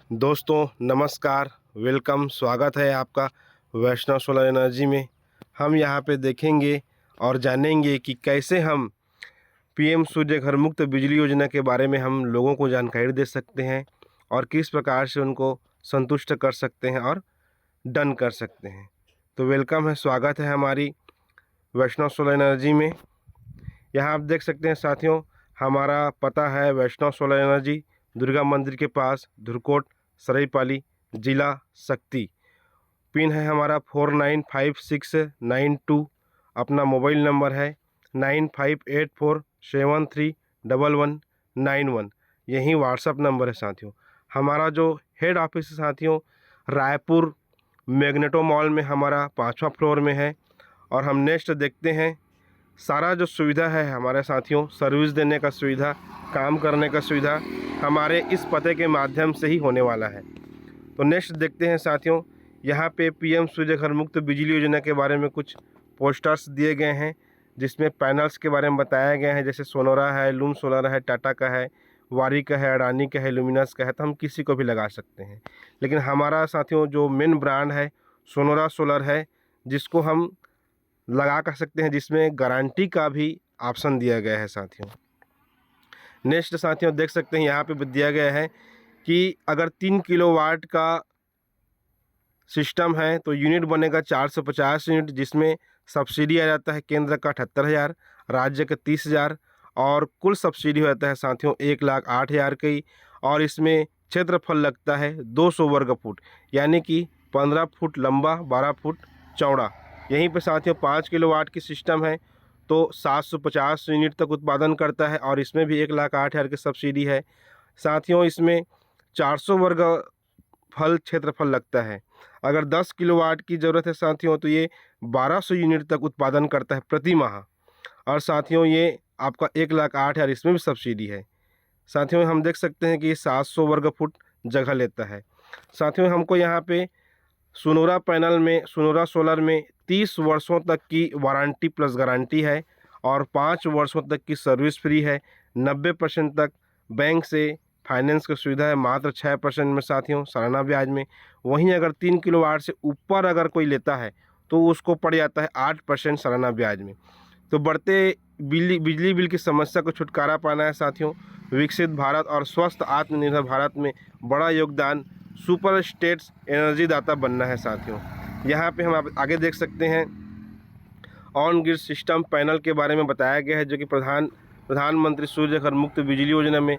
दोस्तों नमस्कार, वेलकम, स्वागत है आपका वैष्णव सोलर एनर्जी में। हम यहाँ पे देखेंगे और जानेंगे कि कैसे हम पीएम सूर्य घर मुक्त बिजली योजना के बारे में हम लोगों को जानकारी दे सकते हैं और किस प्रकार से उनको संतुष्ट कर सकते हैं और डन कर सकते हैं। तो वेलकम है, स्वागत है हमारी वैष्णव सोलर एनर्जी में। यहाँ आप देख सकते हैं साथियों, हमारा पता है वैष्णव सोलर एनर्जी, दुर्गा मंदिर के पास, धुरकोट, सरायपाली, जिला शक्ति। पिन है हमारा 495692। अपना मोबाइल नंबर है 9584731191। यही व्हाट्सअप नंबर है साथियों। हमारा जो हेड ऑफिस है साथियों, रायपुर मैग्नेटो मॉल में हमारा 5वां फ्लोर में है। और हम नेक्स्ट देखते हैं, सारा जो सुविधा है हमारे साथियों, सर्विस देने का सुविधा, काम करने का सुविधा हमारे इस पते के माध्यम से ही होने वाला है। तो नेक्स्ट देखते हैं साथियों, यहाँ पे पीएम सूर्य घर मुक्त बिजली योजना के बारे में कुछ पोस्टर्स दिए गए हैं जिसमें पैनल्स के बारे में बताया गया है। जैसे सोनोरा है, लूम सोलर है, टाटा का है, वारी का है, अडानी का है, लुमिनस का है, तो हम किसी को भी लगा सकते हैं। लेकिन हमारा साथियों जो मेन ब्रांड है सोनोरा सोलर है, जिसको हम लगा कर सकते हैं, जिसमें गारंटी का भी ऑप्शन दिया गया है साथियों। नेक्स्ट साथियों देख सकते हैं, यहाँ पे दिया गया है कि अगर 3 किलोवाट का सिस्टम है तो यूनिट बनेगा 450 यूनिट, जिसमें सब्सिडी आ जाता है केंद्र का 78,000, राज्य का 30,000 और कुल सब्सिडी हो जाता है साथियों 1,08,000 की। और इसमें क्षेत्रफल लगता है 200 वर्ग फुट, यानी कि 15 फुट लंबा, 12 फुट चौड़ा। यहीं पे साथियों 5 किलोवाट की सिस्टम है तो 750 यूनिट तक उत्पादन करता है और इसमें भी 1,08,000 की सब्सिडी है साथियों। इसमें 400 वर्ग फल क्षेत्रफल लगता है। अगर 10 किलोवाट की ज़रूरत है साथियों तो ये 1200 यूनिट तक उत्पादन करता है प्रति माह। और साथियों ये आपका 1,08,000, इसमें भी सब्सिडी है साथियों। हम देख सकते हैं कि ये 700 वर्ग फुट जगह लेता है साथियों। हमको यहाँ पे सोनोरा पैनल में, सोनोरा सोलर में 30 वर्षों तक की वारंटी प्लस गारंटी है और 5 वर्षों तक की सर्विस फ्री है। 90% तक बैंक से फाइनेंस की सुविधा है, मात्र 6% में साथियों, सालाना ब्याज में। वहीं अगर 3 किलोवाट से ऊपर अगर कोई लेता है तो उसको पड़ जाता है 8% सालाना ब्याज में। तो बढ़ते बिजली बिल की समस्या को छुटकारा पाना है साथियों। विकसित भारत और स्वस्थ आत्मनिर्भर भारत में बड़ा योगदान सुपर स्टेट्स एनर्जी दाता बनना है साथियों। यहाँ पे हम आप आगे देख सकते हैं, ऑन ग्रिड सिस्टम पैनल के बारे में बताया गया है, जो कि प्रधानमंत्री सूर्य घर मुक्त बिजली योजना में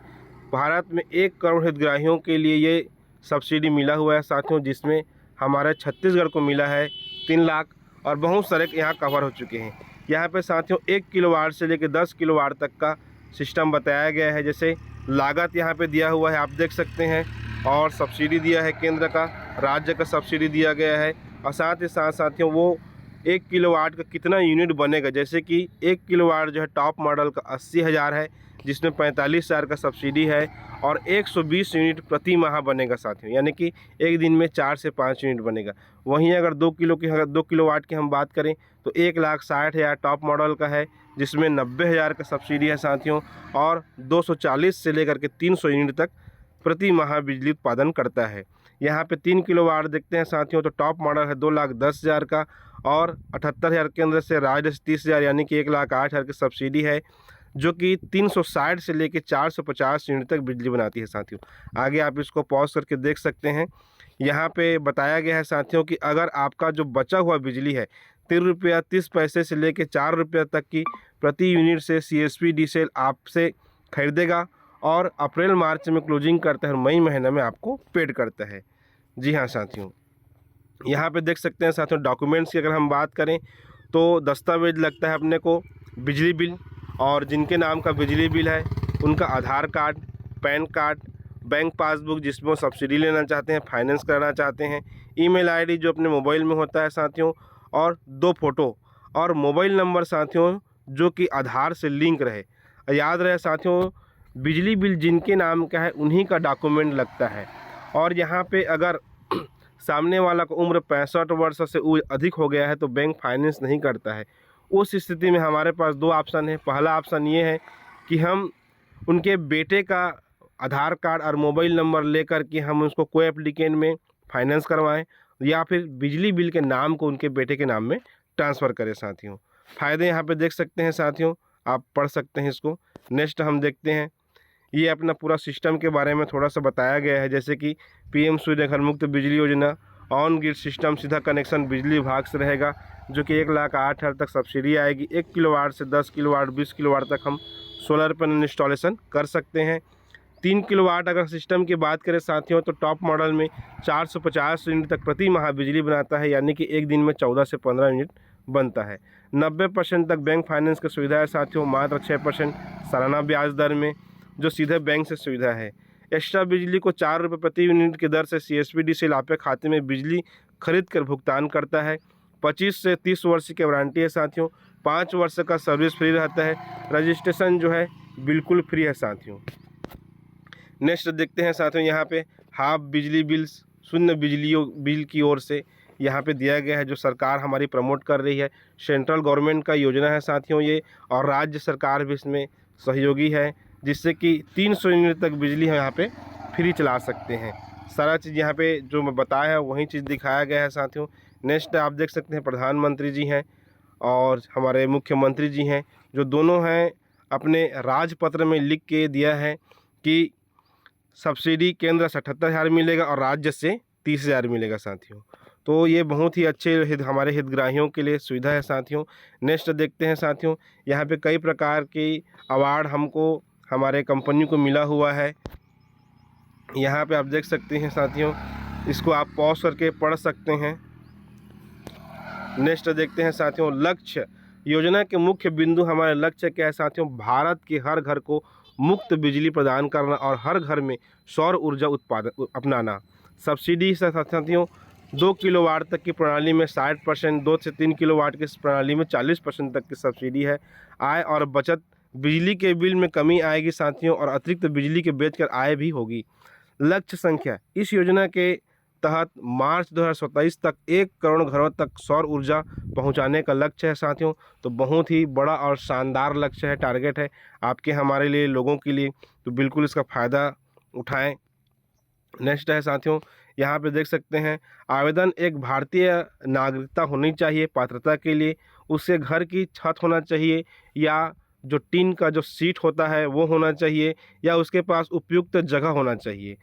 भारत में 1 करोड़ हितग्राहियों के लिए ये सब्सिडी मिला हुआ है साथियों, जिसमें हमारे छत्तीसगढ़ को मिला है 3 लाख और बहुत सारे यहाँ कवर हो चुके हैं। यहाँ पे साथियों 1 किलोवाट से लेकर 10 किलोवाट तक का सिस्टम बताया गया है। जैसे लागत यहाँ पे दिया हुआ है, आप देख सकते हैं, और सब्सिडी दिया है केंद्र का, राज्य का सब्सिडी दिया गया है। और साथ ही साथ साथियों वो 1 किलोवाट का कितना यूनिट बनेगा, जैसे कि 1 किलोवाट जो है टॉप मॉडल का 80,000 है, जिसमें 45,000 का सब्सिडी है और 120 यूनिट प्रति माह बनेगा साथियों, यानी कि एक दिन में 4 से 5 यूनिट बनेगा। वहीं अगर 2 किलोवाट की हम बात करें तो 1,60,000 टॉप मॉडल का है, जिसमें 90,000 का सब्सिडी है साथियों और 240 से लेकर के 300 यूनिट तक प्रति माह बिजली उत्पादन करता है। यहाँ पे 3 किलोवाट देखते हैं साथियों, तो टॉप मॉडल है 2,10,000 का और 78,000 केंद्र से, राज्य से 30,000, यानी कि 1,08,000 की सब्सिडी है, जो कि 360 से लेकर 450 यूनिट तक बिजली बनाती है साथियों। आगे आप इसको पॉज करके देख सकते हैं। यहाँ पे बताया गया है साथियों कि अगर आपका जो बचा हुआ बिजली है 3 रुपया 30 पैसे से लेकर 4 रुपया तक की प्रति यूनिट से CSP डीसेल आपसे खरीदेगा और अप्रैल मार्च में क्लोजिंग करता है और मई महीने में आपको पेड करता है। जी हाँ साथियों, यहाँ पे देख सकते हैं साथियों, डॉक्यूमेंट्स की अगर हम बात करें तो दस्तावेज लगता है अपने को, बिजली बिल, और जिनके नाम का बिजली बिल है उनका Aadhaar card, PAN card, bank passbook जिसमें वो सब्सिडी लेना चाहते हैं, फाइनेंस कराना चाहते हैं, ईमेल आईडी जो अपने मोबाइल में होता है साथियों, और 2 फोटो और मोबाइल नंबर साथियों जो कि आधार से लिंक रहे। याद रहे साथियों, बिजली बिल जिनके नाम का है उन्हीं का डॉक्यूमेंट लगता है। और यहाँ पे अगर सामने वाला का उम्र 65 वर्ष से अधिक हो गया है तो बैंक फाइनेंस नहीं करता है। उस स्थिति में हमारे पास 2 ऑप्शन है। पहला ऑप्शन ये है कि हम उनके बेटे का आधार कार्ड और मोबाइल नंबर लेकर के हम उसको कोई एप्लीकेशन में फाइनेंस करवाएं या फिर बिजली बिल के नाम को उनके बेटे के नाम में ट्रांसफ़र करें साथियों। फ़ायदे यहाँ पे देख सकते हैं साथियों, आप पढ़ सकते हैं इसको। नेक्स्ट हम देखते हैं, ये अपना पूरा सिस्टम के बारे में थोड़ा सा बताया गया है, जैसे कि पीएम सूर्य घर मुफ्त बिजली योजना, ऑन ग्रिड सिस्टम, सीधा कनेक्शन बिजली विभाग से रहेगा, जो कि 1,08,000 तक सब्सिडी आएगी। 1 किलोवाट से 10 किलोवाट 20 किलोवाट तक हम सोलर पैनल इंस्टॉलेशन कर सकते हैं। 3 किलोवाट अगर सिस्टम की बात करें साथियों, तो टॉप मॉडल में 450 यूनिट तक प्रति माह बिजली बनाता है, यानी कि एक दिन में 14 से 15 यूनिट बनता है। 90% तक बैंक फाइनेंस की सुविधा है साथियों, मात्र 6% सालाना ब्याज दर में, जो सीधे बैंक से सुविधा है। एक्स्ट्रा बिजली को 4 रुपये प्रति यूनिट की दर से CSPDCL आपके खाते में बिजली खरीद कर भुगतान करता है। 25 से 30 वर्ष की वारंटी है साथियों, 5 वर्ष का सर्विस फ्री रहता है, रजिस्ट्रेशन जो है बिल्कुल फ्री है साथियों। नेक्स्ट देखते हैं साथियों, यहाँ पे हाफ बिजली बिल, शून्य बिजली बिल की ओर से यहाँ पे दिया गया है, जो सरकार हमारी प्रमोट कर रही है। सेंट्रल गवर्नमेंट का योजना है साथियों ये, और राज्य सरकार भी इसमें सहयोगी है, जिससे कि 300 यूनिट तक बिजली हम यहाँ पे फ्री चला सकते हैं। सारा चीज़ यहाँ पे जो मैं बताया है वही चीज़ दिखाया गया है साथियों। नेक्स्ट आप देख सकते हैं, प्रधानमंत्री जी हैं और हमारे मुख्यमंत्री जी हैं, जो दोनों हैं अपने राजपत्र में लिख के दिया है कि सब्सिडी केंद्र से 78,000 मिलेगा और राज्य से 30,000 मिलेगा साथियों। तो ये बहुत ही अच्छे हमारे हितग्राहियों के लिए सुविधा है साथियों। नेक्स्ट देखते हैं साथियों, यहाँ पे कई प्रकार के अवार्ड हमको हमारे कंपनी को मिला हुआ है। यहाँ पे आप देख सकते हैं साथियों, इसको आप पॉज करके पढ़ सकते हैं। नेक्स्ट देखते हैं साथियों, लक्ष्य योजना के मुख्य बिंदु, हमारे लक्ष्य क्या है साथियों, भारत के हर घर को मुफ्त बिजली प्रदान करना और हर घर में सौर ऊर्जा उत्पादन अपनाना। सब्सिडी से साथियों 2 किलोवाट तक की प्रणाली में 60%, 2 से 3 किलोवाट की प्रणाली में 40% तक की सब्सिडी है। आय और बचत, बिजली के बिल में कमी आएगी साथियों, और अतिरिक्त बिजली के बेचकर आय भी होगी। लक्ष्य संख्या, इस योजना के तहत मार्च 2027 तक 1 करोड़ घरों तक सौर ऊर्जा पहुंचाने का लक्ष्य है साथियों। तो बहुत ही बड़ा और शानदार लक्ष्य है, टारगेट है आपके हमारे लिए, लोगों के लिए, तो बिल्कुल इसका फ़ायदा उठाएं। नेक्स्ट है साथियों, यहाँ पे देख सकते हैं, आवेदन एक भारतीय नागरिकता होनी चाहिए पात्रता के लिए, उसके घर की छत होना चाहिए या जो टीन का जो सीट होता है वो होना चाहिए, या उसके पास उपयुक्त जगह होना चाहिए,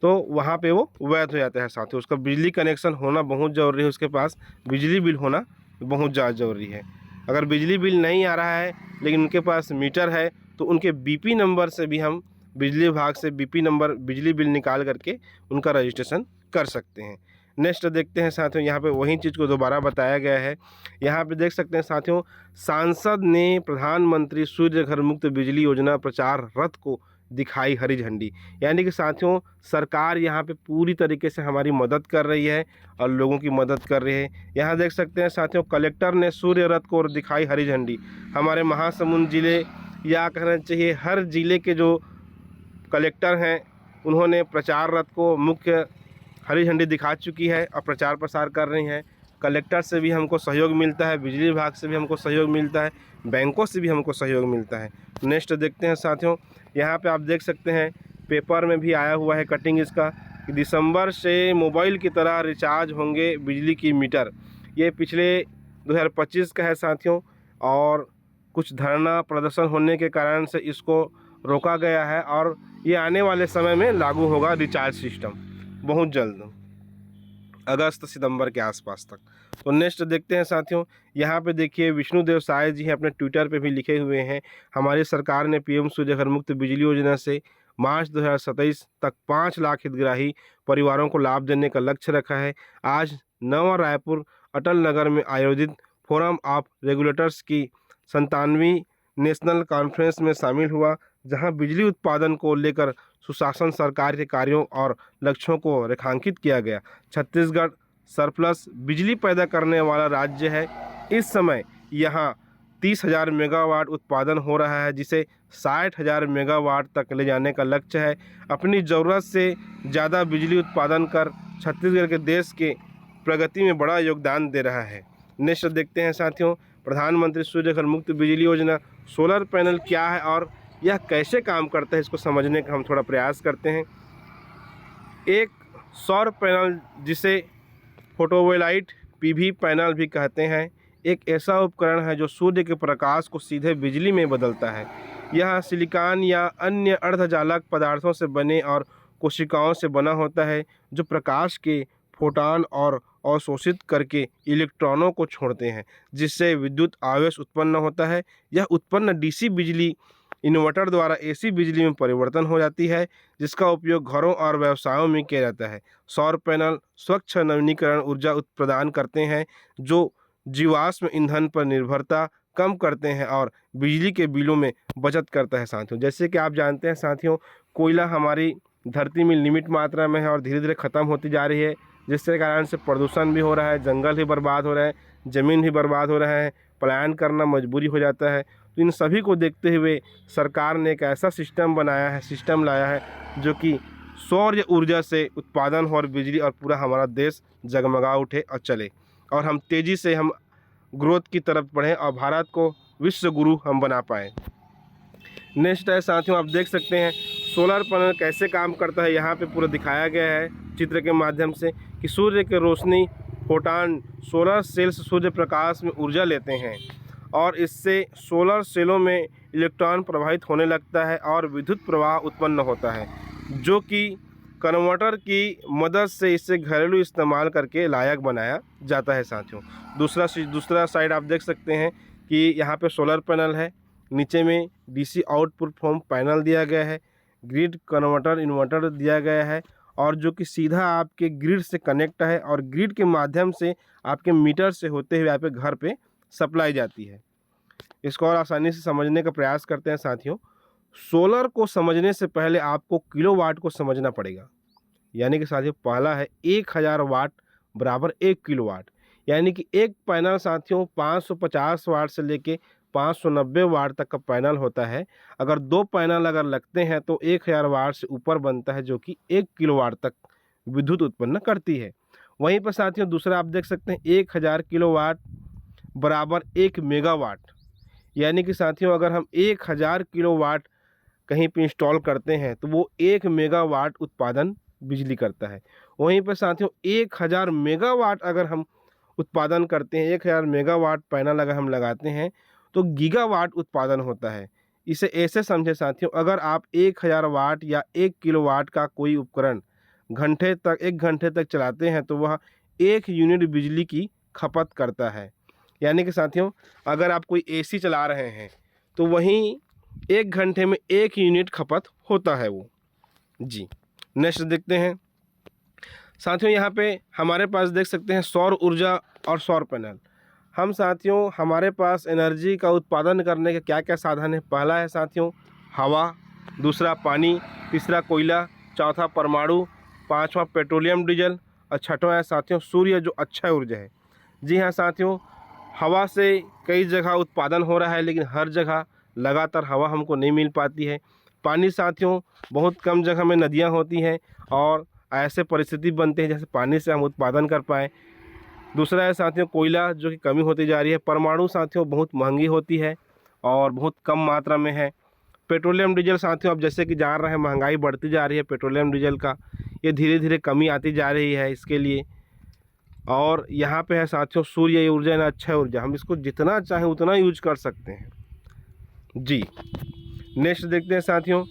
तो वहाँ पे वो वैध हो जाता है साथियों। उसका बिजली कनेक्शन होना बहुत ज़रूरी है, उसके पास बिजली बिल होना बहुत ज़्यादा ज़रूरी है। अगर बिजली बिल नहीं आ रहा है लेकिन उनके पास मीटर है, तो उनके BP नंबर से भी हम बिजली विभाग से BP नंबर बिजली बिल निकाल करके उनका रजिस्ट्रेशन कर सकते हैं। नेक्स्ट देखते हैं साथियों, यहाँ पे वही चीज़ को दोबारा बताया गया है। यहाँ पे देख सकते हैं साथियों, सांसद ने प्रधानमंत्री सूर्य घर मुफ्त बिजली योजना प्रचार रथ को दिखाई हरी झंडी, यानी कि साथियों सरकार यहाँ पे पूरी तरीके से हमारी मदद कर रही है और लोगों की मदद कर रही है। यहाँ देख सकते हैं साथियों, कलेक्टर ने सूर्य रथ को दिखाई हरी झंडी। हमारे महासमुंद जिले, या कहना चाहिए हर जिले के जो कलेक्टर हैं, उन्होंने प्रचार रथ को मुख्य हरी झंडी दिखा चुकी है और प्रचार प्रसार कर रही हैं। कलेक्टर से भी हमको सहयोग मिलता है, बिजली विभाग से भी हमको सहयोग मिलता है, बैंकों से भी हमको सहयोग मिलता है। नेक्स्ट देखते हैं साथियों, यहाँ पे आप देख सकते हैं पेपर में भी आया हुआ है कटिंग इसका, कि दिसंबर से मोबाइल की तरह रिचार्ज होंगे बिजली की मीटर। ये पिछले 2025 का है साथियों, और कुछ धरना प्रदर्शन होने के कारण से इसको रोका गया है, और ये आने वाले समय में लागू होगा रिचार्ज सिस्टम बहुत जल्द, अगस्त सितंबर के आसपास तक। तो नेक्स्ट देखते हैं साथियों, यहाँ पे देखिए विष्णुदेव साय जी हैं, अपने ट्विटर पे भी लिखे हुए हैं, हमारी सरकार ने PM सूर्य घर मुफ्त बिजली योजना से मार्च 2027 तक 5 लाख हितग्राही परिवारों को लाभ देने का लक्ष्य रखा है। आज नवा रायपुर अटल नगर में आयोजित फोरम ऑफ रेगुलेटर्स की 97वीं नेशनल कॉन्फ्रेंस में शामिल हुआ, जहां बिजली उत्पादन को लेकर सुशासन सरकार के कार्यों और लक्ष्यों को रेखांकित किया गया। छत्तीसगढ़ सरप्लस बिजली पैदा करने वाला राज्य है। इस समय यहाँ 30,000 मेगावाट उत्पादन हो रहा है, जिसे 60,000 मेगावाट तक ले जाने का लक्ष्य है। अपनी ज़रूरत से ज़्यादा बिजली उत्पादन कर छत्तीसगढ़ के देश के प्रगति में बड़ा योगदान दे रहा है। नेक्स्ट देखते हैं साथियों, प्रधानमंत्री सूर्य घर मुफ्त बिजली योजना, सोलर पैनल क्या है और यह कैसे काम करता है इसको समझने का हम थोड़ा प्रयास करते हैं। एक सौर पैनल, जिसे फोटोवोल्टाइक पीवी पैनल भी कहते हैं, एक ऐसा उपकरण है जो सूर्य के प्रकाश को सीधे बिजली में बदलता है। यह सिलिकॉन या अन्य अर्धचालक पदार्थों से बने और कोशिकाओं से बना होता है जो प्रकाश के फोटॉन और अवशोषित करके इलेक्ट्रॉनों को छोड़ते हैं, जिससे विद्युत आवेश उत्पन्न होता है। यह उत्पन्न डीसी बिजली इन्वर्टर द्वारा एसी बिजली में परिवर्तन हो जाती है, जिसका उपयोग घरों और व्यवसायों में किया जाता है। सौर पैनल स्वच्छ नवीनीकरण ऊर्जा प्रदान करते हैं जो जीवाश्म ईंधन पर निर्भरता कम करते हैं और बिजली के बिलों में बचत करता है। साथियों, जैसे कि आप जानते हैं साथियों, कोयला हमारी धरती में लिमिट मात्रा में है और धीरे धीरे ख़त्म होती जा रही है, जिसके कारण से प्रदूषण भी हो रहा है, जंगल भी बर्बाद हो रहा है, ज़मीन भी बर्बाद हो रहा है, पलायन करना मजबूरी हो जाता है। तो इन सभी को देखते हुए सरकार ने एक ऐसा सिस्टम लाया है जो कि सौर ऊर्जा से उत्पादन हो और बिजली और पूरा हमारा देश जगमगा उठे और चले, और हम तेज़ी से हम ग्रोथ की तरफ बढ़ें और भारत को विश्व गुरु हम बना पाएँ। नेक्स्ट है साथियों, आप देख सकते हैं सोलर पैनल कैसे काम करता है। यहाँ पे पूरा दिखाया गया है चित्र के माध्यम से कि सूर्य के रोशनी photon solar cells Surya Prakash में ऊर्जा लेते हैं और इससे सोलर सेलों में इलेक्ट्रॉन प्रवाहित होने लगता है और विद्युत प्रवाह उत्पन्न होता है, जो कि कन्वर्टर की मदद से इसे घरेलू इस्तेमाल करके लायक बनाया जाता है। साथियों, दूसरा साइड आप देख सकते हैं कि यहाँ पे सोलर पैनल है, नीचे में डीसी आउटपुट फॉर्म पैनल दिया गया है, ग्रिड कन्वर्टर इन्वर्टर दिया गया है, और जो कि सीधा आपके ग्रिड से कनेक्ट है और ग्रिड के माध्यम से आपके मीटर से होते हुए आपके घर पे सप्लाई जाती है। इसको और आसानी से समझने का प्रयास करते हैं। साथियों, सोलर को समझने से पहले आपको किलोवाट को समझना पड़ेगा। यानी कि साथियों, पहला है 1000 वाट बराबर 1 किलोवाट, यानी कि एक पैनल साथियों 550 वाट से लेके 590 वाट तक का पैनल होता है। अगर दो पैनल अगर लगते हैं तो 1000 वाट से ऊपर बनता है, जो कि 1 किलोवाट तक विद्युत उत्पन्न करती है। वहीं पर साथियों दूसरा आप देख सकते हैं 1000 किलोवाट बराबर 1 मेगावाट, यानी कि साथियों अगर हम 1000 किलोवाट कहीं पे इंस्टॉल करते हैं तो वो 1 मेगावाट उत्पादन बिजली करता है। वहीं पर साथियों 1000 मेगावाट अगर हम उत्पादन करते हैं, 1000 मेगावाट पैनल अगर हम लगाते हैं तो गीगावाट उत्पादन होता है। इसे ऐसे समझे साथियों, अगर आप 1000 वाट या 1 किलोवाट का कोई उपकरण 1 घंटे तक चलाते हैं तो वह 1 यूनिट बिजली की खपत करता है। यानी कि साथियों अगर आप कोई एसी चला रहे हैं तो वहीं 1 घंटे में 1 यूनिट खपत होता है वो। जी, नेक्स्ट देखते हैं साथियों, यहाँ पे हमारे पास देख सकते हैं सौर ऊर्जा और सौर पैनल। हम साथियों हमारे पास एनर्जी का उत्पादन करने के क्या क्या साधन है। पहला है साथियों हवा, दूसरा पानी, तीसरा कोयला, चौथा परमाणु, पांचवा पेट्रोलियम डीजल और छठवां है साथियों सूर्य, जो अक्षय ऊर्जा है। जी हाँ साथियों, हवा से कई जगह उत्पादन हो रहा है, लेकिन हर जगह लगातार हवा हमको नहीं मिल पाती है। पानी साथियों बहुत कम जगह में नदियाँ होती हैं और ऐसे परिस्थिति बनते हैं जैसे पानी से हम उत्पादन कर पाएँ। दूसरा है साथियों कोयला, जो कि कमी होती जा रही है। परमाणु साथियों बहुत महंगी होती है और बहुत कम मात्रा में है। पेट्रोलियम डीजल साथियों अब जैसे कि जान रहे हैं महंगाई बढ़ती जा रही है, पेट्रोलियम डीजल का ये धीरे धीरे कमी आती जा रही है इसके लिए। और यहाँ पे है साथियों सूर्य ऊर्जा ना अक्षय ऊर्जा, हम इसको जितना चाहें उतना यूज कर सकते हैं। जी, नेक्स्ट देखते हैं साथियों,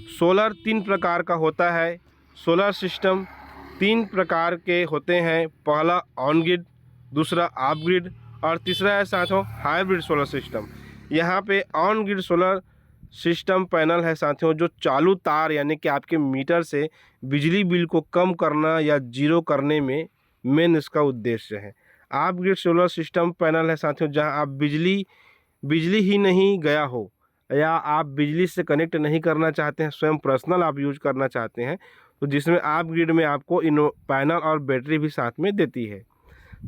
सोलर 3 प्रकार का होता है। सोलर सिस्टम 3 प्रकार के होते हैं। पहला ऑन ग्रिड, दूसरा ऑफ ग्रिड और तीसरा है साथियों हाइब्रिड सोलर सिस्टम। यहाँ पे on grid solar system panel है साथियों जो चालू तार यानी कि आपके मीटर से बिजली बिल को कम करना या जीरो करने में मेन इसका उद्देश्य है। Of grid solar system panel है साथियों जहाँ आप बिजली ही नहीं गया हो या आप बिजली से कनेक्ट नहीं करना चाहते हैं, स्वयं पर्सनल आप यूज करना चाहते हैं, तो जिसमें ऑफ ग्रिड में आपको पैनल और बैटरी भी साथ में देती है।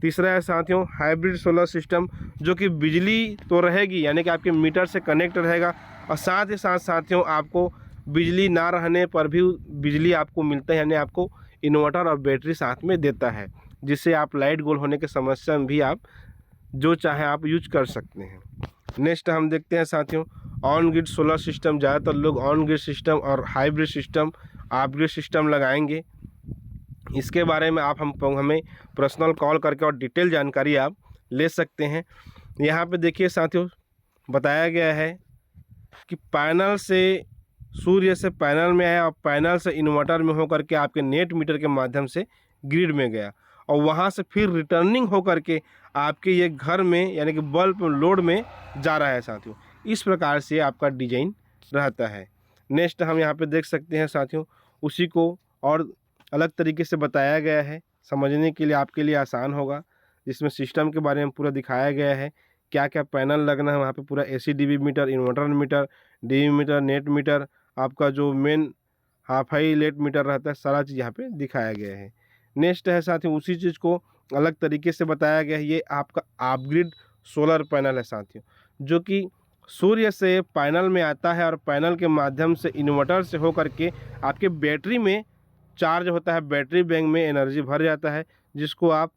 तीसरा है साथियों हाइब्रिड सोलर सिस्टम, जो कि बिजली तो रहेगी यानी कि आपके मीटर से कनेक्ट रहेगा और साथ ही साथ साथियों आपको बिजली ना रहने पर भी बिजली आपको मिलता है, यानी आपको इन्वर्टर और बैटरी साथ में देता है, जिससे आप लाइट गोल होने के समस्या में भी आप जो चाहे आप यूज कर सकते हैं। नेक्स्ट हम देखते हैं साथियों ऑन ग्रिड सोलर सिस्टम, ज़्यादातर लोग ऑन ग्रिड सिस्टम और hybrid system, of grid system लगाएंगे। इसके बारे में आप हमें पर्सनल कॉल करके और डिटेल जानकारी आप ले सकते हैं। यहाँ पे देखिए साथियों, बताया गया है कि पैनल से, सूर्य से पैनल में आया और पैनल से इन्वर्टर में होकर के आपके नेट मीटर के माध्यम से ग्रिड में गया और वहाँ से फिर रिटर्निंग होकर के आपके ये घर में यानी कि बल्ब लोड में जा रहा है साथियों। इस प्रकार से आपका डिजाइन रहता है। नेक्स्ट हम यहाँ पे देख सकते हैं साथियों, उसी को और अलग तरीके से बताया गया है, समझने के लिए आपके लिए आसान होगा, जिसमें सिस्टम के बारे में पूरा दिखाया गया है, क्या क्या पैनल लगना है वहाँ पे, पूरा AC DB meter, inverter meter, DB meter, net meter, आपका जो मेन हाफ हाई लेट मीटर रहता है, सारा चीज़ यहाँ पे दिखाया गया है। नेक्स्ट है साथियों, उसी चीज़ को अलग तरीके से बताया गया है। ये आपका ऑफ ग्रिड सोलर पैनल है साथियों, जो कि सूर्य से पैनल में आता है और पैनल के माध्यम से इन्वर्टर से होकर के आपके बैटरी में चार्ज होता है, बैटरी बैंक में एनर्जी भर जाता है, जिसको आप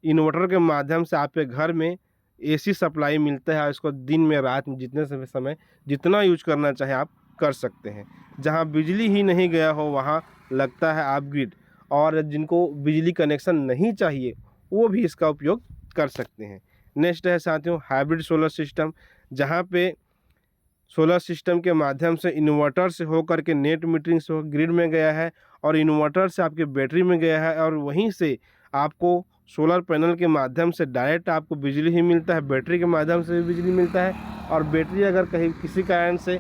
इन्वर्टर के माध्यम से आपके घर में AC सप्लाई मिलता है। इसको दिन में रात में जितने समय जितना यूज करना चाहे आप कर सकते हैं। जहां बिजली ही नहीं गया हो वहां लगता है ऑफ ग्रिड, और जिनको बिजली कनेक्शन नहीं चाहिए वो भी इसका उपयोग कर सकते हैं। नेक्स्ट है साथियों हाइब्रिड सोलर सिस्टम, जहां पे सोलर सिस्टम के माध्यम से इन्वर्टर से होकर के नेट मीटरिंग से ग्रिड में गया है और इन्वर्टर से आपके बैटरी में गया है, और वहीं से आपको सोलर पैनल के माध्यम से डायरेक्ट आपको बिजली ही मिलता है, बैटरी के माध्यम से भी बिजली मिलता है, और बैटरी अगर कहीं किसी कारण से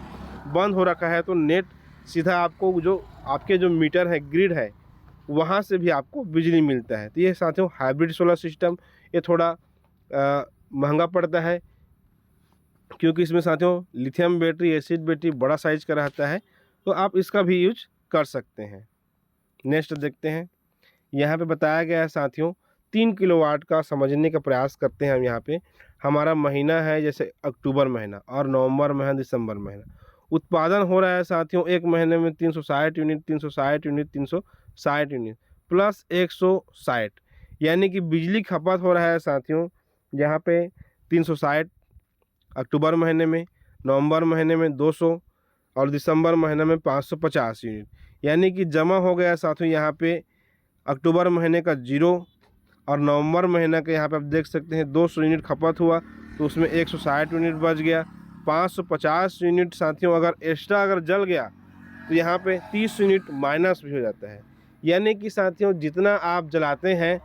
बंद हो रखा है तो नेट सीधा आपको जो आपके जो मीटर है, ग्रिड है, वहाँ से भी आपको बिजली मिलता है। तो ये साथियों हाइब्रिड सोलर सिस्टम, ये थोड़ा महंगा पड़ता है, क्योंकि इसमें साथियों लिथियम बैटरी, एसिड बैटरी बड़ा साइज का रहता है, तो आप इसका भी यूज कर सकते हैं। नेक्स्ट देखते हैं, यहाँ पे बताया गया है साथियों 3 किलोवाट का समझने का प्रयास करते हैं हम। यहाँ पे हमारा महीना है जैसे अक्टूबर महीना और नवंबर महीना, दिसंबर महीना, उत्पादन हो रहा है साथियों एक महीने में 360 यूनिट, 360 यूनिट, 360 यूनिट प्लस 160, यानी कि बिजली खपत हो रहा है साथियों यहाँ पे 360 अक्टूबर महीने में, नवंबर महीने में 200 और दिसंबर महीने में 550 यूनिट, यानी कि जमा हो गया साथियों यहाँ पे अक्टूबर महीने का 0 और नवंबर महीने का यहाँ पे आप देख सकते हैं 200 यूनिट खपत हुआ, तो उसमें 160 यूनिट बच गया। 550 यूनिट साथियों अगर एक्स्ट्रा अगर जल गया तो यहाँ पे 30 यूनिट माइनस भी हो जाता है, यानी कि साथियों जितना आप जलाते हैं,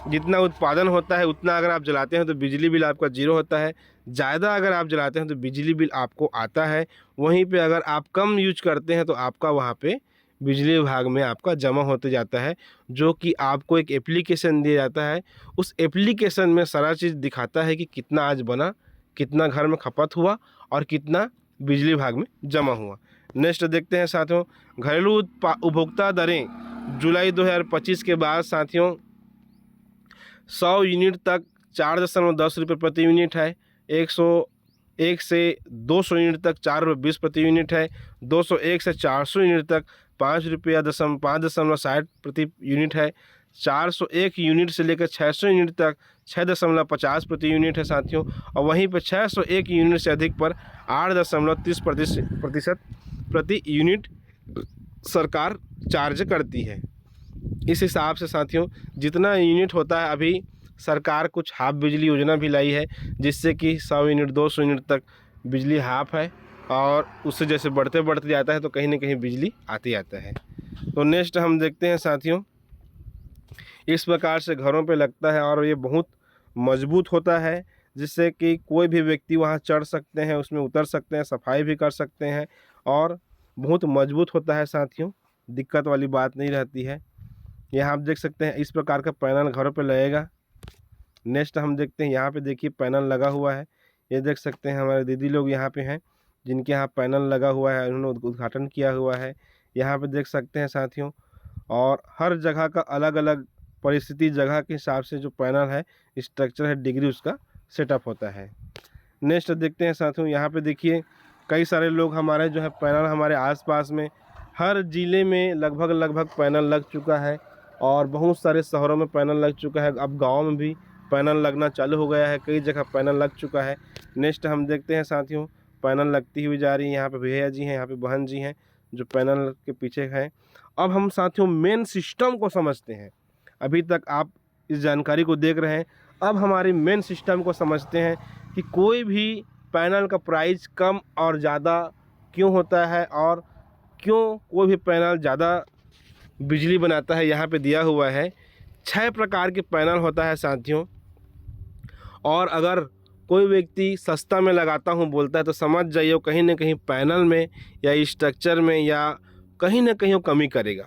जितना उत्पादन होता है उतना अगर आप जलाते हैं तो बिजली बिल आपका 0 होता है, ज़्यादा अगर आप जलाते हैं तो बिजली बिल आपको आता है। वहीं पे अगर आप कम यूज करते हैं तो आपका वहाँ पे बिजली विभाग में आपका जमा होते जाता है, जो कि आपको एक एप्लीकेशन दिया जाता है। उस एप्लीकेशन में सारा चीज़ दिखाता है कि कितना आज बना, कितना घर में खपत हुआ और कितना बिजली विभाग में जमा हुआ। नेक्स्ट देखते हैं साथियों घरेलू उपभोक्ता दरें जुलाई 2025 के बाद साथियों 100 यूनिट तक 4.10 रुपये प्रति यूनिट है, 101 से 200 यूनिट तक 4 रुपये 20 प्रति यूनिट है, 201 से 400 यूनिट तक 5.60 प्रति यूनिट है, 401 यूनिट से लेकर 600 यूनिट तक 6.50 प्रति यूनिट है साथियों, और वहीं पर 601 यूनिट से अधिक पर 8.30% प्रति यूनिट सरकार चार्ज करती है। इस हिसाब से साथियों जितना यूनिट होता है, अभी सरकार कुछ हाफ बिजली योजना भी लाई है, जिससे कि 100 यूनिट 200 यूनिट तक बिजली हाफ है, और उससे जैसे बढ़ते बढ़ते जाता है तो कहीं ना कहीं बिजली आती आता है। तो नेक्स्ट हम देखते हैं साथियों, इस प्रकार से घरों पे लगता है और ये बहुत मजबूत होता है, जिससे कि कोई भी व्यक्ति वहाँ चढ़ सकते हैं, उसमें उतर सकते हैं, सफाई भी कर सकते हैं, और बहुत मजबूत होता है साथियों, दिक्कत वाली बात नहीं रहती है। यहाँ आप देख सकते हैं इस प्रकार का पैनल घरों पे लगेगा। नेक्स्ट हम देखते हैं, यहाँ पे देखिए पैनल लगा हुआ है, ये देख सकते हैं हमारे दीदी लोग यहाँ पे हैं जिनके यहाँ पैनल लगा हुआ है, उन्होंने उद्घाटन किया हुआ है। यहाँ पे देख सकते हैं साथियों, और हर जगह का अलग अलग परिस्थिति, जगह के हिसाब से जो पैनल है, स्ट्रक्चर है, डिग्री उसका सेटअप होता है। नेक्स्ट देखते हैं साथियों, यहाँ पे देखिए कई सारे लोग हमारे जो है पैनल हमारे आसपास में हर ज़िले में लगभग पैनल लग चुका है, और बहुत सारे शहरों में पैनल लग चुका है। अब गाँव में भी पैनल लगना चालू हो गया है, कई जगह पैनल लग चुका है। नेक्स्ट हम देखते हैं साथियों पैनल लगती हुई जा रही है। यहाँ पे भैया जी हैं, यहाँ पे बहन जी हैं जो पैनल के पीछे हैं। अब हम साथियों मेन सिस्टम को समझते हैं। अभी तक आप इस जानकारी को देख रहे हैं, अब हमारी मेन सिस्टम को समझते हैं कि कोई भी पैनल का प्राइस कम और ज़्यादा क्यों होता है और क्यों कोई भी पैनल ज़्यादा बिजली बनाता है। यहाँ पे दिया हुआ है 6 प्रकार के पैनल होता है साथियों। और अगर कोई व्यक्ति सस्ता में लगाता हूँ बोलता है तो समझ जाइए कहीं ना कहीं पैनल में या स्ट्रक्चर में या कहीं ना कहीं वो कमी करेगा।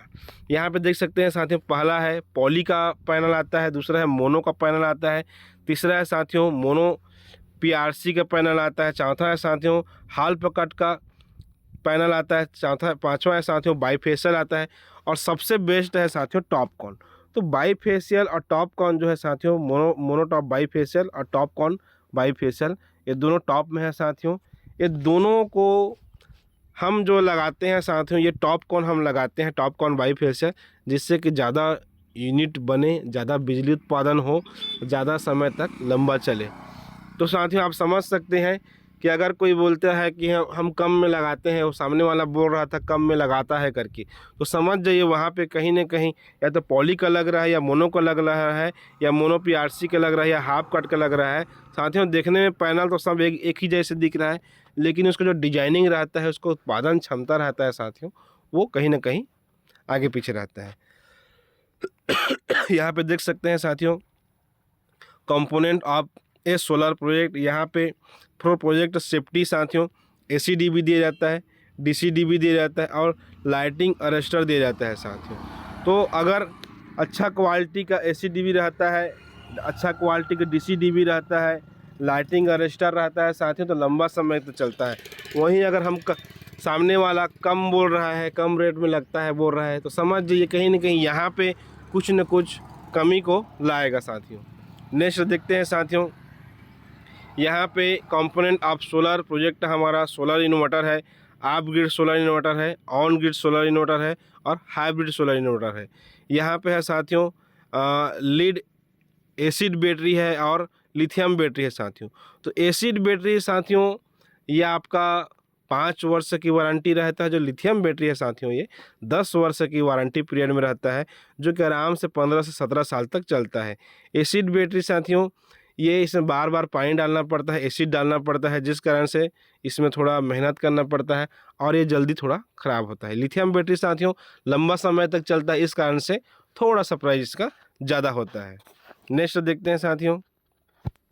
यहाँ पे देख सकते हैं साथियों, पहला है पॉली का पैनल आता है, दूसरा है मोनो का पैनल आता है, तीसरा है साथियों मोनो पीआरसी का पैनल आता है, चौथा है साथियों हाल पकड़ का पैनल आता है, पांचवा है साथियों बाईफेशियल आता है और सबसे बेस्ट है साथियों टॉप कॉन। तो बाईफेशियल और टॉप कॉन जो है साथियों मोनो टॉप बाईफेशियल और टॉप कॉन बाईफेशियल, ये दोनों टॉप में है साथियों। ये दोनों को हम जो लगाते हैं साथियों, ये टॉप कॉन हम लगाते हैं, टॉप कॉन बाईफेशियल, जिससे कि ज़्यादा यूनिट बने, ज़्यादा बिजली उत्पादन हो, ज़्यादा समय तक लंबा चले। तो साथियों आप समझ सकते हैं कि अगर कोई बोलता है कि हम कम में लगाते हैं, वो सामने वाला बोल रहा था कम में लगाता है करके, तो समझ जाइए वहाँ पे कहीं ना कहीं या तो पॉली का लग रहा है या मोनो का लग रहा है या मोनो पीआरसी का लग रहा है या हाफ कट का लग रहा है। साथियों देखने में पैनल तो सब एक ही जैसे दिख रहा है, लेकिन उसका जो डिजाइनिंग रहता है, उसको उत्पादन क्षमता रहता है साथियों, वो कहीं ना कहीं आगे पीछे रहता है। यहाँ पे देख सकते हैं साथियों component of A solar project. यहाँ पे फॉर प्रोजेक्ट सेफ्टी साथियों ACDB दिया जाता है, DCDB दिया जाता है और लाइटिंग अरेस्टर दिया जाता है साथियों। तो अगर अच्छा क्वालिटी का ACDB रहता है, अच्छा क्वालिटी का DCDB रहता है, लाइटिंग अरेस्टर रहता है साथियों, तो लंबा समय तो चलता है। वहीं अगर हम सामने वाला कम बोल रहा है, कम रेट में लगता है बोल रहा है, तो समझ जाइए कहीं ना कहीं यहाँ पे कुछ न कुछ कमी को लाएगा साथियों। नेक्स्ट देखते हैं साथियों, यहाँ पे कंपोनेंट ऑफ सोलर प्रोजेक्ट हमारा सोलर इन्वर्टर है, ऑफ ग्रिड सोलर इन्वर्टर है, ऑन ग्रिड सोलर इन्वर्टर है और हाइब्रिड सोलर इन्वर्टर है। यहाँ पे है साथियों लीड एसिड बैटरी है और लिथियम बैटरी है साथियों। तो एसिड बैटरी साथियों ये आपका 5 वर्ष की वारंटी रहता है, जो लिथियम बैटरी है साथियों ये 10 वर्ष की वारंटी पीरियड में रहता है, जो कि आराम से 15 से 17 साल तक चलता है। एसिड बैटरी साथियों ये इसमें बार बार पानी डालना पड़ता है, एसिड डालना पड़ता है, जिस कारण से इसमें थोड़ा मेहनत करना पड़ता है और ये जल्दी थोड़ा ख़राब होता है। लिथियम बैटरी साथियों लंबा समय तक चलता है, इस कारण से थोड़ा सा प्राइस इसका ज़्यादा होता है। नेक्स्ट देखते हैं साथियों,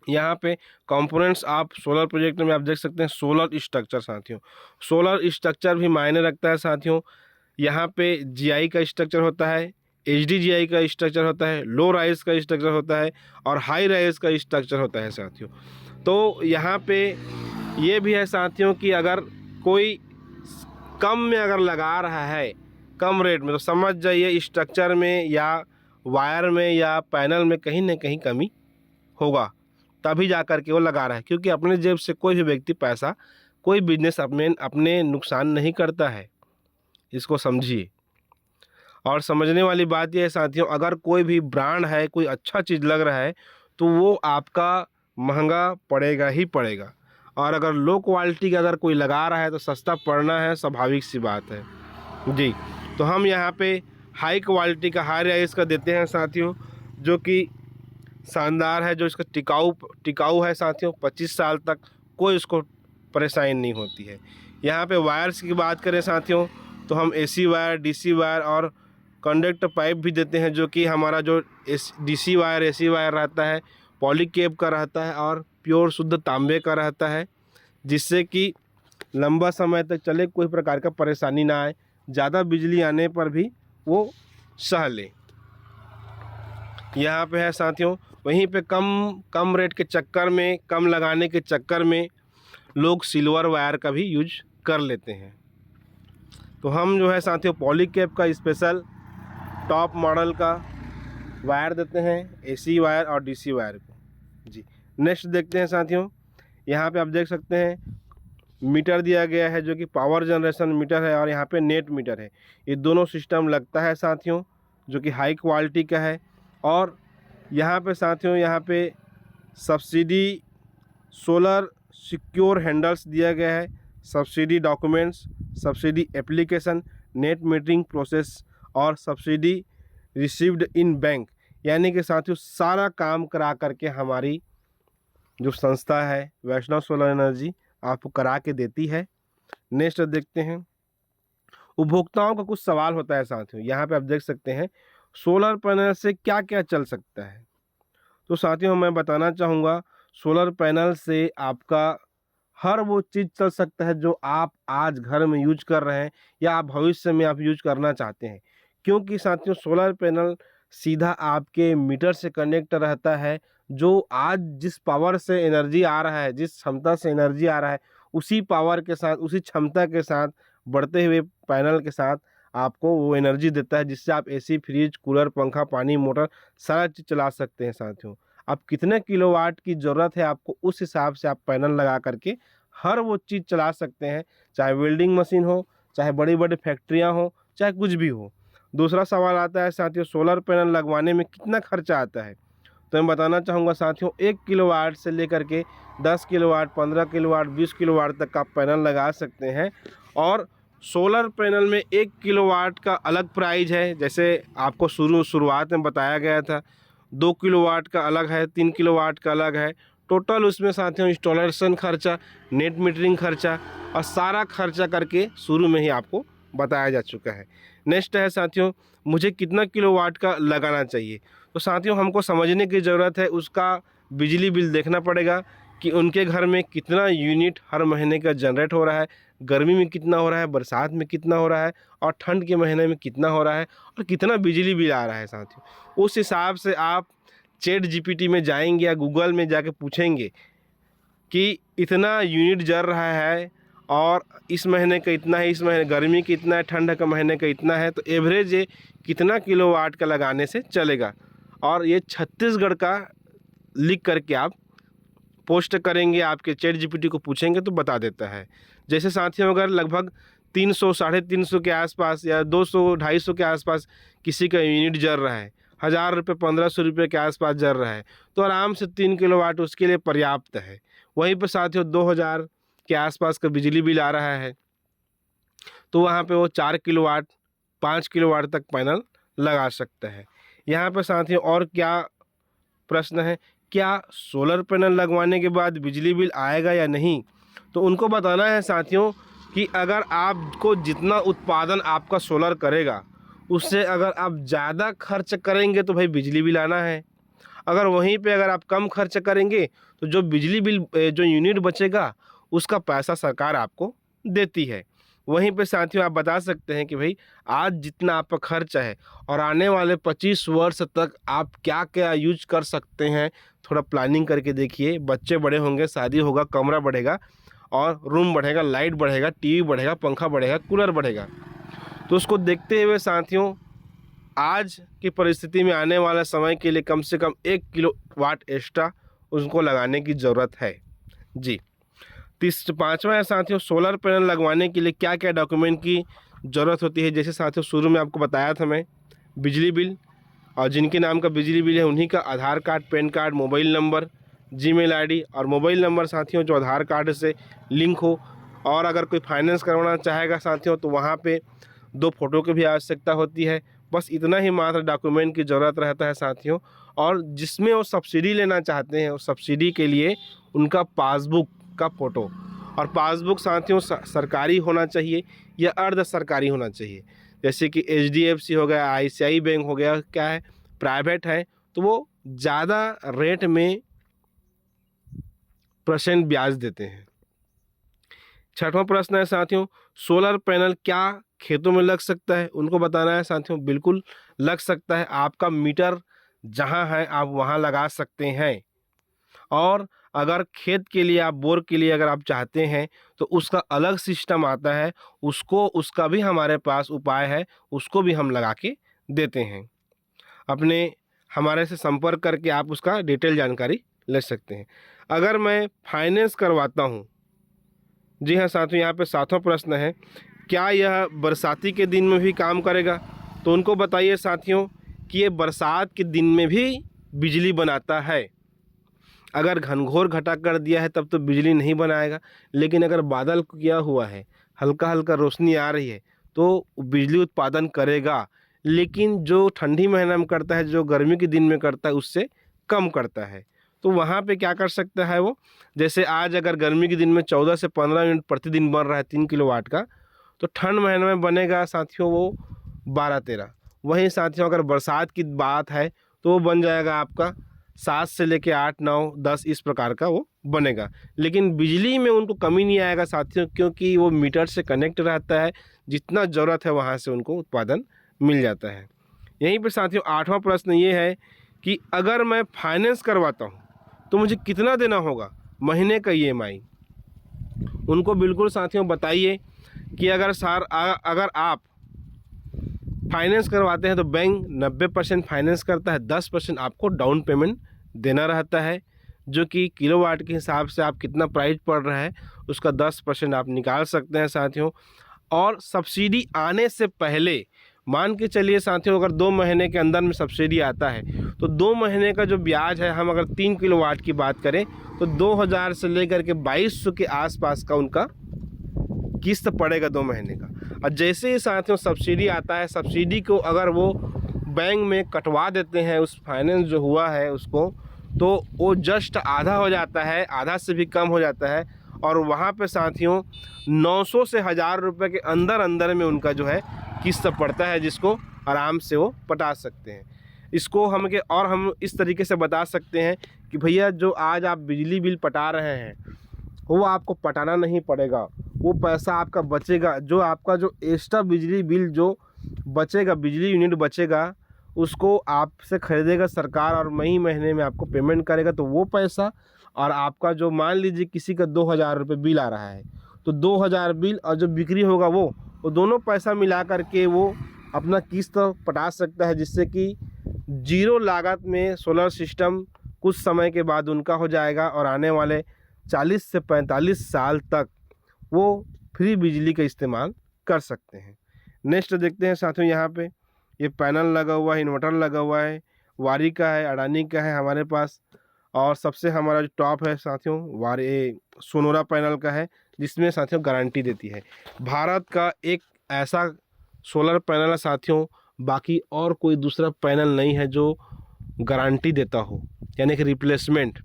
यहाँ पे कंपोनेंट्स आप सोलर प्रोजेक्ट में आप देख सकते हैं सोलर स्ट्रक्चर साथियों। सोलर स्ट्रक्चर भी मायने रखता है साथियों। यहाँ पे GI का स्ट्रक्चर होता है, HDGI का स्ट्रक्चर होता है, लो राइज का स्ट्रक्चर होता है और हाई राइज का स्ट्रक्चर होता है साथियों। तो यहाँ पे ये भी है साथियों कि अगर कोई कम में अगर लगा रहा है कम रेट में, तो समझ जाइए स्ट्रक्चर में या वायर में या पैनल में कहीं ना कहीं कमी होगा, तभी जा कर के वो लगा रहा है। क्योंकि अपने जेब से कोई भी व्यक्ति पैसा, कोई बिजनेस अपने नुकसान नहीं करता है, इसको समझिए। और समझने वाली बात यह है साथियों, अगर कोई भी ब्रांड है, कोई अच्छा चीज़ लग रहा है, तो वो आपका महंगा पड़ेगा ही पड़ेगा। और अगर लो क्वालिटी का अगर कोई लगा रहा है तो सस्ता पड़ना है, स्वाभाविक सी बात है जी। तो हम यहाँ पे हाई क्वालिटी का हाई राइज का देते हैं साथियों, जो कि शानदार है, जो इसका टिकाऊ है साथियों। 25 साल तक कोई इसको परेशानी नहीं होती है। यहाँ पे वायर्स की बात करें साथियों, तो हम AC वायर, DC वायर और कंडक्टर पाइप भी देते हैं, जो कि हमारा जो DC वायर, AC वायर रहता है पॉलीकेब का रहता है और प्योर शुद्ध तांबे का रहता है, जिससे कि लंबा समय तक चले, कोई प्रकार का परेशानी ना आए, ज़्यादा बिजली आने पर भी वो सह ले। यहाँ पे है साथियों, वहीं पे कम रेट के चक्कर में, कम लगाने के चक्कर में लोग सिल्वर वायर का भी यूज कर लेते हैं। तो हम जो है साथियों पॉलीकेब का स्पेशल टॉप मॉडल का वायर देते हैं, AC वायर और DC वायर को जी। नेक्स्ट देखते हैं साथियों, यहाँ पे आप देख सकते हैं मीटर दिया गया है, जो कि पावर जनरेशन मीटर है और यहाँ पे नेट मीटर है। ये दोनों सिस्टम लगता है साथियों, जो कि हाई क्वालिटी का है। और यहाँ पे साथियों, यहाँ पे सब्सिडी सोलर सिक्योर हैंडल्स दिया गया है, subsidy documents, subsidy application, net metering process और सब्सिडी रिसीव्ड इन बैंक, यानी कि साथियों सारा काम करा करके हमारी जो संस्था है वैष्णव सोलर एनर्जी आपको करा के देती है। नेक्स्ट देखते हैं, उपभोक्ताओं का कुछ सवाल होता है साथियों। यहाँ पे आप देख सकते हैं सोलर पैनल से क्या क्या चल सकता है। तो साथियों मैं बताना चाहूँगा सोलर पैनल से आपका हर वो चीज़ चल सकता है जो आप आज घर में यूज कर रहे हैं या आप भविष्य में आप यूज करना चाहते हैं, क्योंकि साथियों सोलर पैनल सीधा आपके मीटर से कनेक्ट रहता है। जो आज जिस पावर से एनर्जी आ रहा है, जिस क्षमता से एनर्जी आ रहा है, उसी पावर के साथ, उसी क्षमता के साथ, बढ़ते हुए पैनल के साथ आपको वो एनर्जी देता है, जिससे आप एसी, फ्रिज, कूलर, पंखा, पानी मोटर सारा चीज़ चला सकते हैं साथियों। अब कितने किलोवाट की ज़रूरत है आपको, उस हिसाब से आप पैनल लगा करके हर वो चीज़ चला सकते हैं, चाहे वेल्डिंग मशीन हो, चाहे बड़ी बड़ी फैक्ट्रियाँ हो, चाहे कुछ भी हो। दूसरा सवाल आता है साथियों सोलर पैनल लगवाने में कितना खर्चा आता है। तो मैं बताना चाहूँगा साथियों 1 किलोवाट से लेकर के 10 किलोवाट, 15 किलोवाट, 20 किलोवाट तक का पैनल लगा सकते हैं। और सोलर पैनल में 1 किलोवाट का अलग प्राइस है, जैसे आपको शुरुआत में बताया गया था। 2 किलोवाट का अलग है, 3 किलोवाट का अलग है। टोटल उसमें साथियों इंस्टॉलेशन खर्चा, नेट मीटरिंग खर्चा और सारा खर्चा करके शुरू में ही आपको बताया जा चुका है। नेक्स्ट है साथियों मुझे कितना किलोवाट का लगाना चाहिए। तो साथियों हमको समझने की ज़रूरत है, उसका बिजली बिल देखना पड़ेगा कि उनके घर में कितना यूनिट हर महीने का जनरेट हो रहा है, गर्मी में कितना हो रहा है, बरसात में कितना हो रहा है और ठंड के महीने में कितना हो रहा है और कितना बिजली बिल आ रहा है साथियों। उस हिसाब से आप चैट जीपीटी में जाएंगे या गूगल में जाके पूछेंगे कि इतना यूनिट जल रहा है और इस महीने का इतना है, इस महीने गर्मी का इतना है, ठंड का महीने का इतना है, तो एवरेज ये कितना किलोवाट का लगाने से चलेगा। और ये छत्तीसगढ़ का लिख करके आप पोस्ट करेंगे, आपके चैट जीपीटी को पूछेंगे तो बता देता है। जैसे साथियों अगर लगभग 300, 350 के आसपास या 200, 250 के आसपास किसी का यूनिट जल रहा है, 1000 रुपये, 1500 रुपये के आसपास जल रहा है, तो आराम से 3 किलोवाट उसके लिए पर्याप्त है। वहीं पर साथियों 2000 के आसपास का बिजली बिल आ रहा है, तो वहाँ पे वो 4 किलोवाट, 5 किलोवाट तक पैनल लगा सकता है। यहाँ पर साथियों और क्या प्रश्न है, क्या सोलर पैनल लगवाने के बाद बिजली बिल आएगा या नहीं। तो उनको बताना है साथियों कि अगर आपको जितना उत्पादन आपका सोलर करेगा उससे अगर आप ज़्यादा खर्च करेंगे तो भाई बिजली बिल आना है। अगर वहीं पे अगर आप कम खर्च करेंगे तो जो बिजली बिल जो यूनिट बचेगा उसका पैसा सरकार आपको देती है। वहीं पे साथियों आप बता सकते हैं कि भाई आज जितना आपका खर्च है और आने वाले 25 वर्ष तक आप क्या क्या यूज कर सकते हैं, थोड़ा प्लानिंग करके देखिए। बच्चे बड़े होंगे, शादी होगा, कमरा बढ़ेगा और रूम बढ़ेगा, लाइट बढ़ेगा, टीवी बढ़ेगा, पंखा बढ़ेगा, कूलर बढ़ेगा। तो उसको देखते हुए साथियों आज की परिस्थिति में आने वाले समय के लिए कम से कम 1 किलोवाट एक्स्ट्रा उनको लगाने की ज़रूरत है जी। 5वां है साथियों सोलर पैनल लगवाने के लिए क्या क्या डॉक्यूमेंट की ज़रूरत होती है। जैसे साथियों शुरू में आपको बताया था मैं, बिजली बिल, और जिनके नाम का बिजली बिल है उन्हीं का Aadhaar card, PAN card, mobile number, Gmail ID और मोबाइल नंबर साथियों जो आधार कार्ड से लिंक हो। और अगर कोई फाइनेंस करवाना चाहेगा साथियों तो वहाँ पे 2 फोटो की भी आवश्यकता होती है। बस इतना ही मात्र डॉक्यूमेंट की ज़रूरत रहता है साथियों। और जिसमें वो सब्सिडी लेना चाहते हैं उस सब्सिडी के लिए उनका पासबुक का फ़ोटो, और पासबुक साथियों सरकारी होना चाहिए या अर्ध सरकारी होना चाहिए। जैसे कि HDFC हो गया, ICICI बैंक हो गया, क्या है प्राइवेट है तो वो ज़्यादा रेट में % ब्याज देते हैं। 6वां प्रश्न है साथियों सोलर पैनल क्या खेतों में लग सकता है। उनको बताना है साथियों बिल्कुल लग सकता है। आपका मीटर जहां है आप वहां लगा सकते हैं। और अगर खेत के लिए आप बोर के लिए अगर आप चाहते हैं तो उसका अलग सिस्टम आता है, उसका भी हमारे पास उपाय है, उसको भी हम लगा के देते हैं। अपने हमारे से संपर्क करके आप उसका डिटेल जानकारी ले सकते हैं। अगर मैं फाइनेंस करवाता हूँ, जी हाँ साथियों यहाँ पे 7वां प्रश्न है क्या यह बरसाती के दिन में भी काम करेगा। तो उनको बताइए साथियों कि ये बरसात के दिन में भी बिजली बनाता है। अगर घनघोर घटा कर दिया है तब तो बिजली नहीं बनाएगा, लेकिन अगर बादल किया हुआ है, हल्का हल्का रोशनी आ रही है, तो बिजली उत्पादन करेगा। लेकिन जो ठंडी महीना में करता है, जो गर्मी के दिन में करता है, उससे कम करता है। तो वहाँ पे क्या कर सकता है वो, जैसे आज अगर गर्मी के दिन में 14 से 15 यूनिट प्रतिदिन बन रहा है 3 किलोवाट का, तो ठंड महीने में बनेगा साथियों वो 12-13। वहीं साथियों अगर बरसात की बात है तो वो बन जाएगा आपका 7 से लेके 8, 9, 10 इस प्रकार का वो बनेगा। लेकिन बिजली में उनको कमी नहीं आएगा साथियों, क्योंकि वो मीटर से कनेक्ट रहता है, जितना ज़रूरत है वहाँ से उनको उत्पादन मिल जाता है। यहीं पर साथियों 8वां प्रश्न ये है कि अगर मैं फाइनेंस करवाता हूँ तो मुझे कितना देना होगा महीने का EMI। उनको बिल्कुल साथियों बताइए कि अगर आप फाइनेंस करवाते हैं तो बैंक 90% फाइनेंस करता है, 10% आपको डाउन पेमेंट देना रहता है, जो कि किलोवाट के हिसाब से आप कितना प्राइस पड़ रहा है उसका 10% आप निकाल सकते हैं साथियों। और सब्सिडी आने से पहले मान के चलिए साथियों, अगर 2 महीने के अंदर में सब्सिडी आता है तो 2 महीने का जो ब्याज है, हम अगर 3 किलोवाट की बात करें तो 2000 से लेकर के 2200 के आसपास का उनका किस्त पड़ेगा 2 महीने का। और जैसे ही साथियों सब्सिडी आता है, सब्सिडी को अगर वो बैंक में कटवा देते हैं उस फाइनेंस जो हुआ है उसको, तो वो जस्ट आधा हो जाता है, आधा से भी कम हो जाता है। और वहाँ पे साथियों 900 से 1000 रुपये के अंदर अंदर में उनका जो है किस्त पड़ता है, जिसको आराम से वो पटा सकते हैं। इसको हम इस तरीके से बता सकते हैं कि भैया जो आज आप बिजली बिल पटा रहे हैं वो आपको पटाना नहीं पड़ेगा, वो पैसा आपका बचेगा। जो आपका जो एक्स्ट्रा बिजली बिल जो बचेगा, बिजली यूनिट बचेगा, उसको आपसे खरीदेगा सरकार और मई महीने में आपको पेमेंट करेगा। तो वो पैसा और आपका जो मान लीजिए किसी का 2000 रुपये बिल आ रहा है, तो 2000 बिल और जो बिक्री होगा वो दोनों पैसा मिला करके वो अपना किस्त पटा सकता है, जिससे कि जीरो लागत में सोलर सिस्टम कुछ समय के बाद उनका हो जाएगा और आने वाले 40 से 45 साल तक वो फ्री बिजली का इस्तेमाल कर सकते हैं। नेक्स्ट देखते हैं साथियों, यहाँ पे ये पैनल लगा हुआ है, इन्वर्टर लगा हुआ है, वारी का है, अडानी का है हमारे पास। और सबसे हमारा जो टॉप है साथियों सोनोरा पैनल का है, जिसमें साथियों गारंटी देती है। भारत का एक ऐसा सोलर पैनल है साथियों, बाकी और कोई दूसरा पैनल नहीं है जो गारंटी देता हो, यानी कि रिप्लेसमेंट।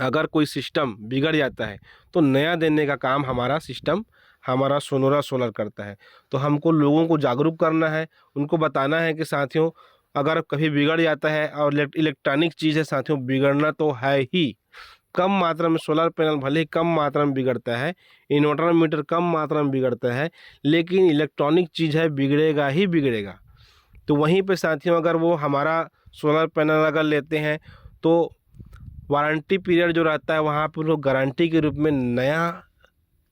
अगर कोई सिस्टम बिगड़ जाता है तो नया देने का काम हमारा सोनोरा सोलर करता है। तो हमको लोगों को जागरूक करना है, उनको बताना है कि साथियों अगर कभी बिगड़ जाता है, और इलेक्ट्रॉनिक चीज़ है साथियों, बिगड़ना तो है ही। कम मात्रा में सोलर पैनल भले ही कम मात्रा में बिगड़ता है, इन्वर्टर मीटर कम मात्रा में बिगड़ता है, लेकिन इलेक्ट्रॉनिक चीज़ है, बिगड़ेगा ही बिगड़ेगा। तो वहीं पे साथियों अगर वो हमारा सोलर पैनल अगर लेते हैं तो वारंटी पीरियड जो रहता है वहाँ पर लोग गारंटी के रूप में नया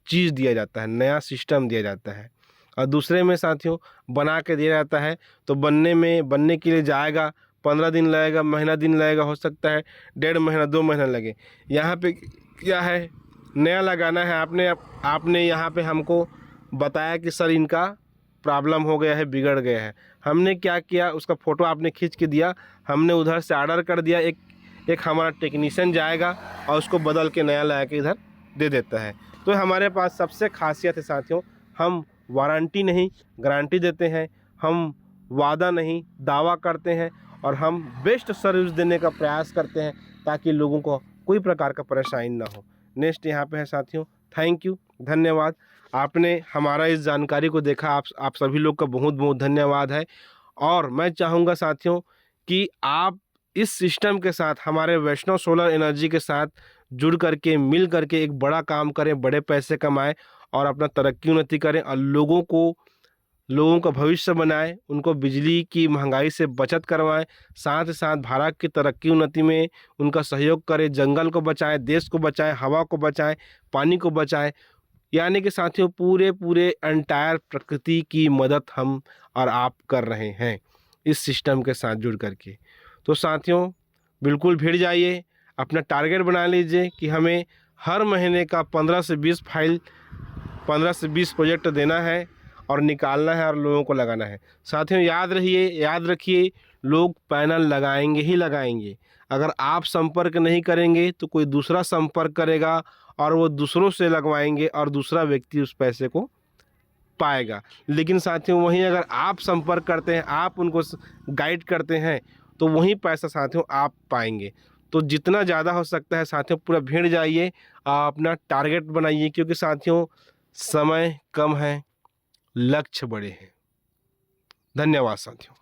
चीज़ दिया जाता है, नया सिस्टम दिया जाता है। और दूसरे में साथियों बना के दिया जाता है, तो बनने के लिए जाएगा 15 दिन लगेगा, महीना दिन लगेगा, हो सकता है 1.5 महीना 2 महीना लगे। यहाँ पे क्या है, नया लगाना है, आपने यहाँ पे हमको बताया कि सर इनका प्रॉब्लम हो गया है, बिगड़ गया है। हमने क्या किया, उसका फ़ोटो आपने खींच के दिया, हमने उधर से ऑर्डर कर दिया, एक हमारा टेक्नीशियन जाएगा और उसको बदल के नया ला के इधर दे देता है। तो हमारे पास सबसे खासियत है साथियों, हम वारंटी नहीं गारंटी देते हैं, हम वादा नहीं दावा करते हैं, और हम बेस्ट सर्विस देने का प्रयास करते हैं ताकि लोगों को कोई प्रकार का परेशानी ना हो। नेक्स्ट यहाँ पे है साथियों, थैंक यू, धन्यवाद। आपने हमारा इस जानकारी को देखा, आप सभी लोग का बहुत बहुत धन्यवाद है। और मैं चाहूँगा साथियों कि आप इस सिस्टम के साथ, हमारे वैष्णव सोलर एनर्जी के साथ जुड़ करके, मिल करके एक बड़ा काम करें, बड़े पैसे कमाएं और अपना तरक्की उन्नति करें, और लोगों का भविष्य बनाएं, उनको बिजली की महंगाई से बचत करवाएं, साथ ही साथ भारत की तरक्की उन्नति में उनका सहयोग करें, जंगल को बचाएं, देश को बचाएं, हवा को बचाएं, पानी को बचाएं। यानी कि साथियों पूरे एंटायर प्रकृति की मदद हम और आप कर रहे हैं इस सिस्टम के साथ जुड़ करके। तो साथियों बिल्कुल भिड़ जाइए, अपना टारगेट बना लीजिए कि हमें हर महीने का 15 से 20 प्रोजेक्ट देना है और निकालना है और लोगों को लगाना है। साथियों याद रखिए, लोग पैनल लगाएंगे ही लगाएंगे। अगर आप संपर्क नहीं करेंगे तो कोई दूसरा संपर्क करेगा और वो दूसरों से लगवाएंगे और दूसरा व्यक्ति उस पैसे को पाएगा। लेकिन साथियों वहीं अगर आप संपर्क करते हैं, आप उनको गाइड करते हैं, तो वहीं पैसा साथियों आप पाएंगे। तो जितना ज़्यादा हो सकता है साथियों पूरा भिड़ जाइए, अपना टारगेट बनाइए, क्योंकि साथियों समय कम है, लक्ष्य बड़े हैं। धन्यवाद साथियों।